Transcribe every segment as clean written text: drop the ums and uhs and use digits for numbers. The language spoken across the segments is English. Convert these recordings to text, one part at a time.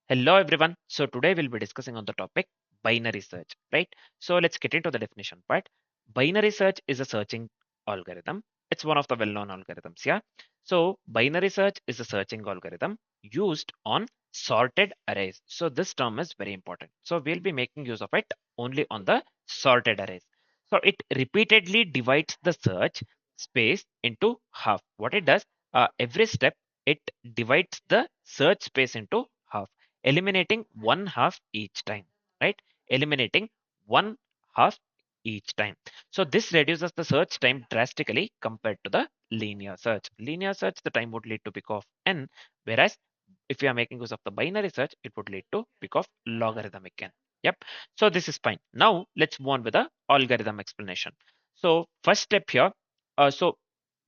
Hello everyone. So today we'll be discussing on the topic binary search, right? So let's get into the definition part. Binary search is a searching algorithm. It's one of the well-known algorithms, yeah. So binary search is a searching algorithm used on sorted arrays. So this term is very important. So we'll be making use of it only on the sorted arrays. So it repeatedly divides the search space into half. What it does, every step it divides the search space into half, eliminating one half each time, right? Eliminating one half each time. So this reduces the search time drastically compared to the linear search. Linear search, the time would lead to peak of n, whereas if you are making use of the binary search, it would lead to peak of logarithmic n. Yep. So this is fine. Now let's move on with the algorithm explanation. So first step here, so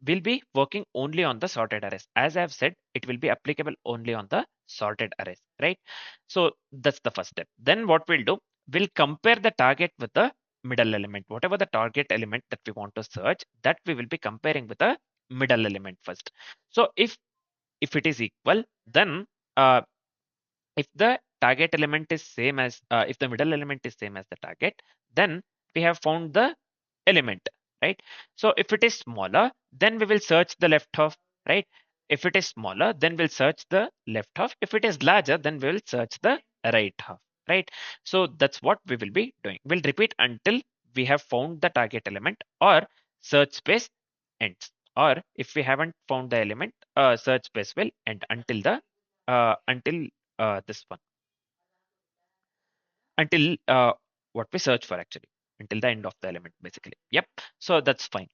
we'll be working only on the sorted arrays. As I have said, it will be applicable only on the sorted arrays, right? So that's the first step. Then what we'll do, we'll compare the target with the middle element. Whatever the target element that we want to search, that we will be comparing with the middle element first. So if it is equal, then uh, if the target element is same as if the middle element is same as the target, then we have found the element, right? So if it is smaller, then we will search the left half, right? If it is smaller, then we'll search the left half. If it is larger, then we will search the right half, right? So that's what we will be doing. We'll repeat until we have found the target element or search space ends. Or if we haven't found the element, search space will end until this one, until what we search for actually, until the end of the element basically. Yep. So that's fine.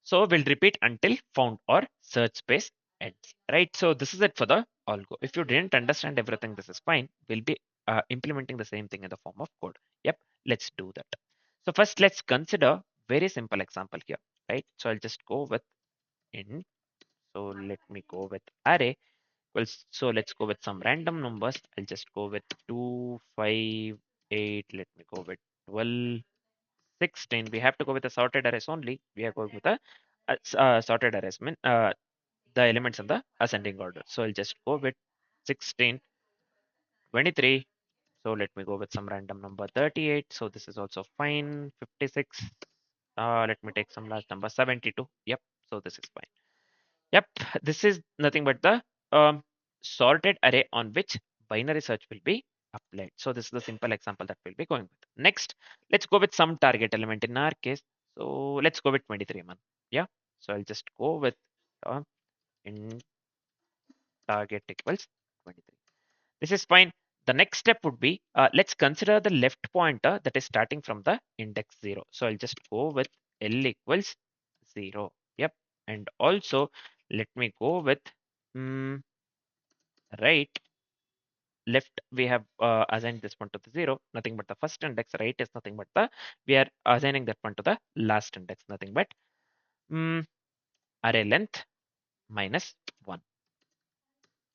So we'll repeat until found or search space ends, right? So this is it for the algo. If you didn't understand everything, this is fine. We'll be implementing the same thing in the form of code. Yep, let's do that. So first let's consider very simple example here, right? So I'll just go with int. So let me go with array. Well, so let's go with some random numbers. I'll just go with 2, 5, 8. Let me go with 12, 16. We have to go with the sorted arrays only. We are going with the sorted arrays, the elements in the ascending order. So I'll just go with 16, 23. So let me go with some random number 38. So this is also fine. 56. Let me take some last number 72. Yep. So this is fine. Yep, this is nothing but the sorted array on which binary search will be applied. So this is the simple example that we'll be going with. Next, let's go with some target element in our case. So let's go with 23 man. Yeah. So I'll just go with in target equals 23. This is fine. The next step would be let's consider the left pointer that is starting from the index 0. So I'll just go with L equals 0. Yep. And also let me go with right, left. We have assigned this one to the 0, nothing but the first index. Right is nothing but the, we are assigning that one to the last index, nothing but array length minus 1.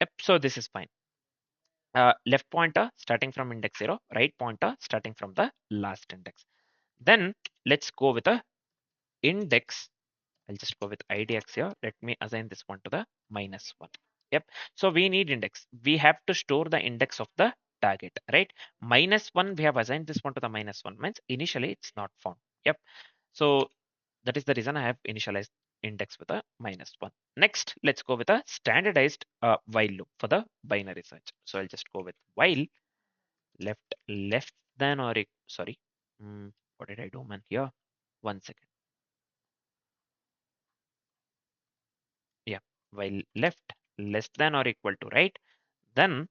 Yep. So this is fine. Left pointer starting from index 0, right pointer starting from the last index. Then let's go with a index. I'll just go with idx here. Let me assign this one to the minus 1. Yep. So we need index. We have to store the index of the target, right? Minus 1, we have assigned this one to the minus 1, means initially it's not found. Yep. So that is the reason I have initialized index with a minus 1. Next, let's go with a standardized while loop for the binary search. So I'll just go with while left than or sorry. What did I do, man? Here, 1 second. Yeah, while left less than or equal to right, then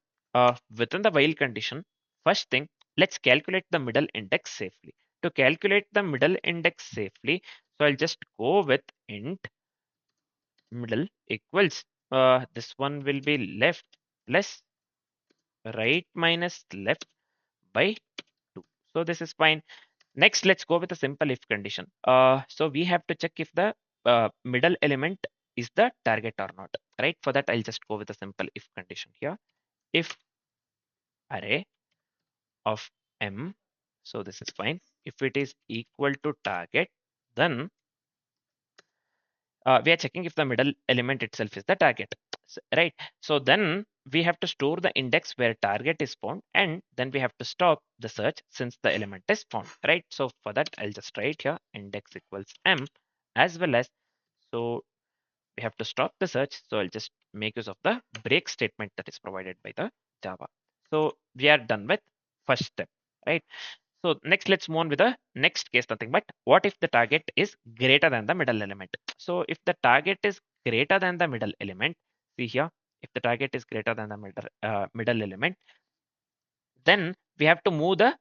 within the while condition, first thing, let's calculate the middle index safely. To calculate the middle index safely, so I'll just go with int middle equals this one will be left plus right minus left by 2. So this is fine. Next, let's go with a simple if condition. So we have to check if the middle element is the target or not, right? For that, I'll just go with a simple if condition here. If array of m, so this is fine. If it is equal to target, then we are checking if the middle element itself is the target, right? So then we have to store the index where target is found, and then we have to stop the search since the element is found, right? So for that, I'll just write here index equals m, as well as, so we have to stop the search. So I'll just make use of the break statement that is provided by the Java. So we are done with first step, right? So next, let's move on with the next case, nothing but what if the target is greater than the middle element? So if the target is greater than the middle element, see here, if the target is greater than the middle element, then we have to move the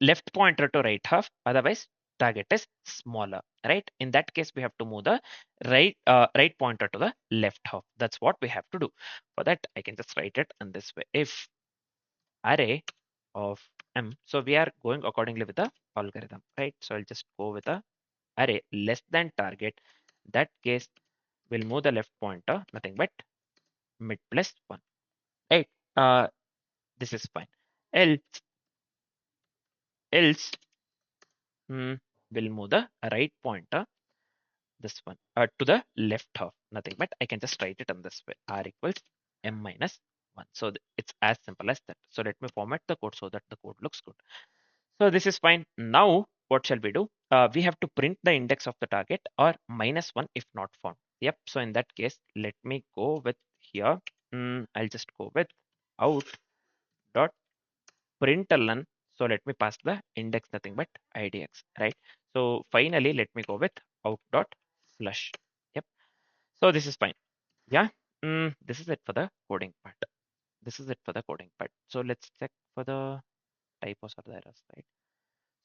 left pointer to right half, otherwise target is smaller, right? In that case, we have to move the right pointer to the left half. That's what we have to do. For that, I can just write it in this way. If array of m, so we are going accordingly with the algorithm, right? So I'll just go with the array less than target. That case, we'll move the left pointer, nothing but mid plus 1, right? This is fine. Else we'll move the right pointer, this one, to the left half, nothing but I can just write it in this way, r equals m minus 1. So it's as simple as that. So let me format the code so that the code looks good. So this is fine. Now what shall we do? We have to print the index of the target or -1 if not found. Yep. So in that case, let me go with here. I'll just go with out dot println. So let me pass the index, nothing but idx, right? So finally, let me go with out dot flush. Yep. So this is fine. Yeah. This is it for the coding part. This is it for the coding part. So let's check for the typos or the errors, right?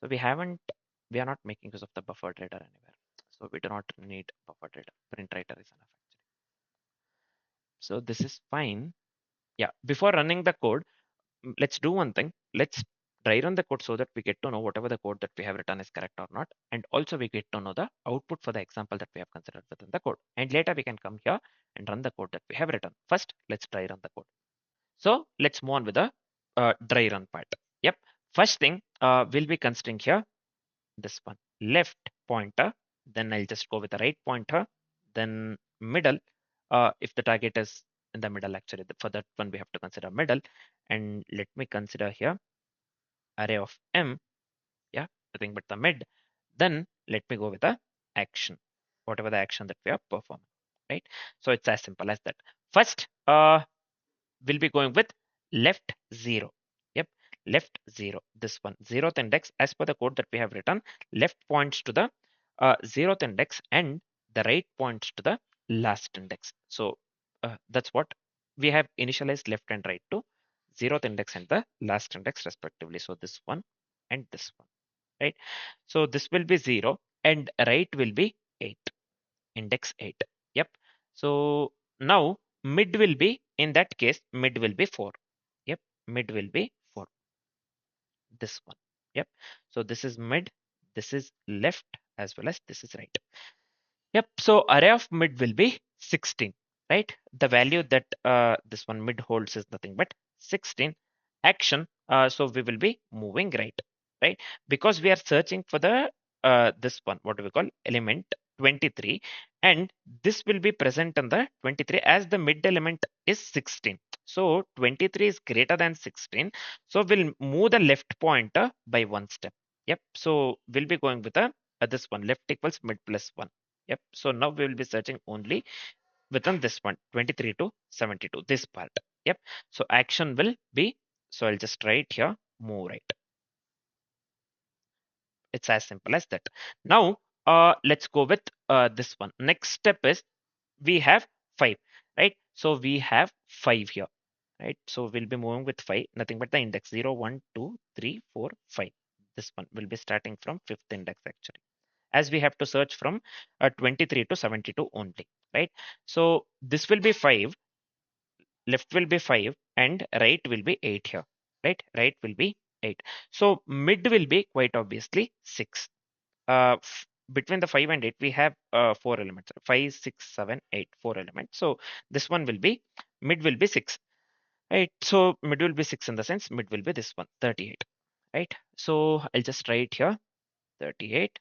So we are not making use of the buffered reader anywhere. So we do not need buffered reader. Print writer is enough actually. So this is fine. Yeah. Before running the code, let's do one thing. Let's dry run the code so that we get to know whatever the code that we have written is correct or not. And also we get to know the output for the example that we have considered within the code. And later we can come here and run the code that we have written. First, let's dry run the code. So let's move on with the dry run part. Yep. First thing, we'll be considering here this one, left pointer. Then I'll just go with the right pointer. Then middle. If the target is in the middle, actually, for that one we have to consider middle. And let me consider here array of m, yeah, nothing but the mid. Then let me go with the action, whatever the action that we are performing, right? So it's as simple as that. First, we'll be going with left 0. Yep, left 0. This one, 0th index, as per the code that we have written, left points to the 0th index and the right points to the last index. So that's what we have initialized left and right to 0th index and the last index respectively. So this one and this one, right? So this will be 0 and right will be 8, index 8. Yep. So now mid will be, in that case, mid will be 4. Yep. Mid will be 4. This one. Yep. So this is mid, this is left, as well as this is right. Yep. So array of mid will be 16, right? The value that this one mid holds is nothing but 16. Action. So we will be moving right, right? Because we are searching for the this one, what do we call element 23, and this will be present in the 23 as the mid element is 16. So 23 is greater than 16. So we'll move the left pointer by one step. Yep. So we'll be going with a this one, left equals mid plus 1. Yep. So now we will be searching only within this one, 23 to 72, this part. Yep. So action will be, so I'll just write here, move right. It's as simple as that. Now, let's go with this one. Next step is we have 5, right? So we have 5 here, right? So we'll be moving with 5, nothing but the index 0, 1, 2, 3, 4, 5. This one will be starting from 5th index actually, as we have to search from 23 to 72 only, right? So this will be 5, left will be 5, and right will be 8 here, right? Right will be 8. So mid will be quite obviously 6. Between the 5 and 8, we have 4 elements, 5, 6, 7, 8, 4 elements. So this one will be, mid will be 6, right? So mid will be 6 in the sense, mid will be this one, 38, right? So I'll just write here 38.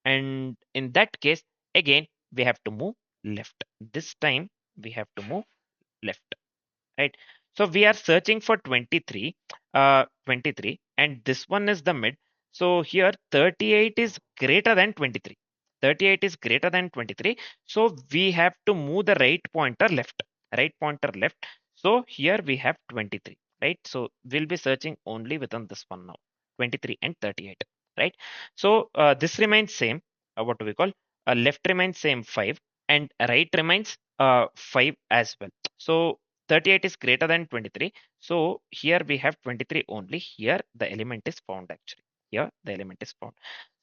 And in that case, again, we have to move left. This time we have to move left, right? So we are searching for 23, 23, and this one is the mid. So here 38 is greater than 23. 38 is greater than 23. So we have to move the right pointer left, right pointer left. So here we have 23, right? So we'll be searching only within this one now, 23 and 38, right? So this remains same. What do we call? Left remains same 5 and right remains 5 as well. So 38 is greater than 23. So here we have 23 only. Here the element is found actually. Here the element is found.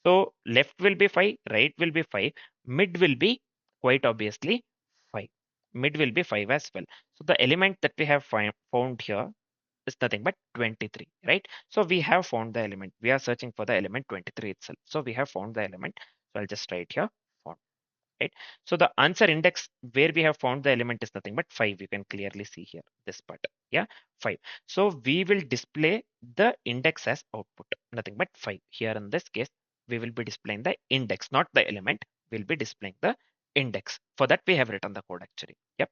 So left will be 5, right will be 5, mid will be quite obviously 5. Mid will be 5 as well. So the element that we have found here is nothing but 23, right? So we have found the element. We are searching for the element 23 itself. So we have found the element. So I'll just write here found, right? So the answer index where we have found the element is nothing but 5. You can clearly see here this part. Yeah, 5. So we will display the index as output, nothing but 5. Here in this case, we will be displaying the index, not the element. We'll be displaying the index. For that, we have written the code actually. Yep.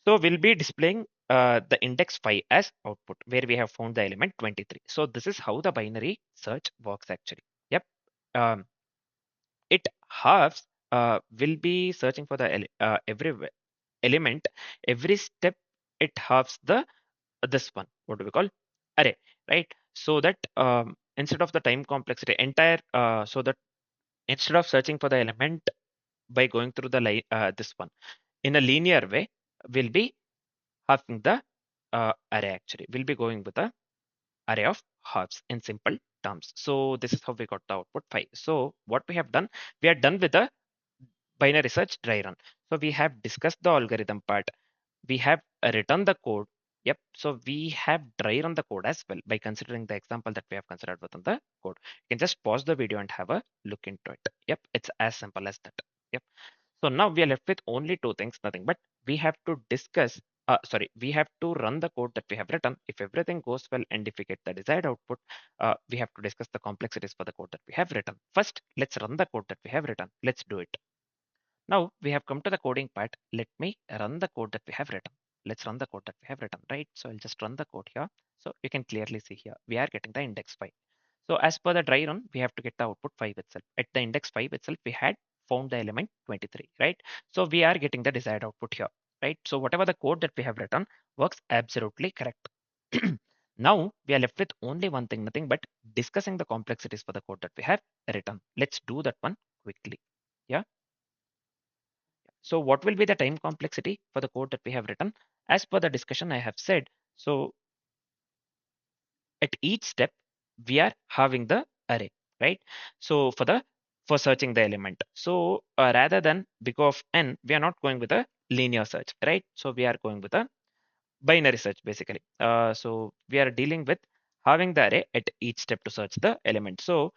So we'll be displaying the index 5 as output where we have found the element 23. So this is how the binary search works actually. Yep. Um, it halves will be searching for the every element every step. It halves the this one, what do we call, array, right? So that instead of the time complexity entire so that instead of searching for the element by going through the this one in a linear way, we'll be halving the array actually. We'll be going with a array of halves in simple terms. So this is how we got the output 5. So what we have done, we are done with the binary search dry run. So we have discussed the algorithm part. We have written the code. Yep. So we have dry run the code as well by considering the example that we have considered within the code. You can just pause the video and have a look into it. Yep. It's as simple as that. Yep. So now we are left with only two things, nothing but we have to discuss, we have to run the code that we have written. If everything goes well and if we get the desired output, we have to discuss the complexities for the code that we have written. First, let's run the code that we have written. Let's do it. Now we have come to the coding part. Let me run the code that we have written. Let's run the code that we have written, right? So I'll just run the code here. So you can clearly see here, we are getting the index 5. So as per the dry run, we have to get the output 5 itself. At the index 5 itself, we had found the element 23, right? So we are getting the desired output here, right? So whatever the code that we have written works absolutely correct. Now we are left with only one thing, nothing but discussing the complexities for the code that we have written. Let's do that one quickly. Yeah. So what will be the time complexity for the code that we have written? As per the discussion I have said, so at each step, we are having the array, right? So for searching the element. So rather than big of n, we are not going with a linear search, right? So we are going with a binary search basically. So we are dealing with having the array at each step to search the element. So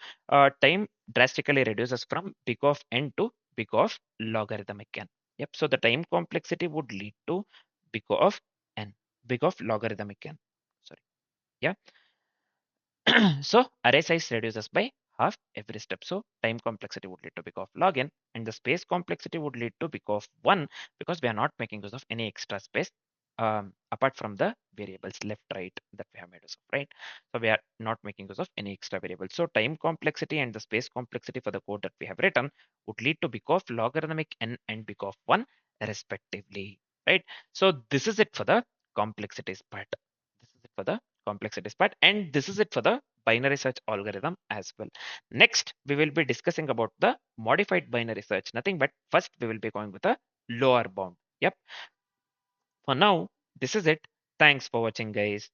time drastically reduces from big of n to big of logarithmic n. Yep. So the time complexity would lead to big of n, big of logarithmic n. Sorry. Yeah. So array size reduces by half every step. So time complexity would lead to big of log n, and the space complexity would lead to big of 1 because we are not making use of any extra space apart from the variables left, right that we have made use of, right? So we are not making use of any extra variables. So time complexity and the space complexity for the code that we have written would lead to big of logarithmic n and big of 1 respectively, right? So this is it for the complexities part. This is it for the complexities part, and this is it for the binary search algorithm as well. Next, we will be discussing about the modified binary search. Nothing but first we will be going with a lower bound. Yep. For now, this is it. Thanks for watching, guys.